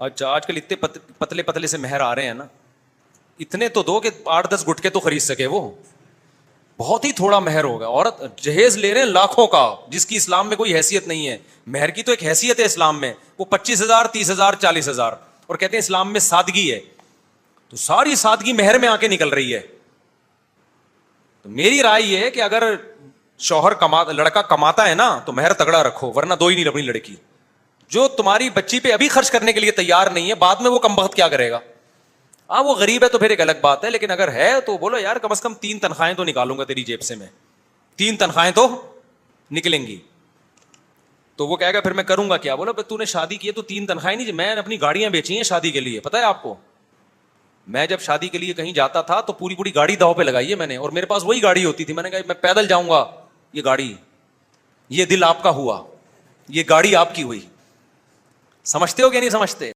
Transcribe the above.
अच्छा, आजकल इतने पतले पतले से मेहर आ रहे हैं ना, इतने तो दो कि 8-10 गुटके तो खरीद सके वो। बहुत ही थोड़ा मेहर होगा। औरत जहेज ले रहे हैं लाखों का, जिसकी इस्लाम में कोई हैसियत नहीं है। मेहर की तो एक हैसियत है इस्लाम में, वो 25,000, 30,000, 40,000, और कहते हैं इस्लाम में सादगी है। तो सारी सादगी मेहर में आके निकल रही है। तो मेरी राय यह है कि अगर लड़का कमाता है ना, तो मेहर तगड़ा रखो, वरना दो ही नहीं लबनी लड़की। जो तुम्हारी बच्ची पे अभी खर्च करने के लिए तैयार नहीं है, बाद में वो कमबख्त क्या करेगा। हाँ, वो गरीब है तो फिर एक अलग बात है, लेकिन अगर है तो बोलो यार कम से कम 3 तनख्वाहें तो निकालूंगा तेरी जेब से मैं, 3 तनख्वाहें तो निकलेंगी। तो वो कहेगा फिर मैं करूंगा क्या। बोलो तूने शादी की है तो 3 तनख्वाहें नहीं, मैं अपनी गाड़ियां बेची हैं शादी के लिए, पता है आपको। मैं जब शादी के लिए कहीं जाता था तो पूरी पूरी गाड़ी दाव पे लगाई है मैंने, और मेरे पास वही गाड़ी होती थी। मैंने कहा मैं पैदल जाऊंगा, ये गाड़ी, ये दिल आपका हुआ, ये गाड़ी आपकी हुई। समझते हो क्या नहीं समझते।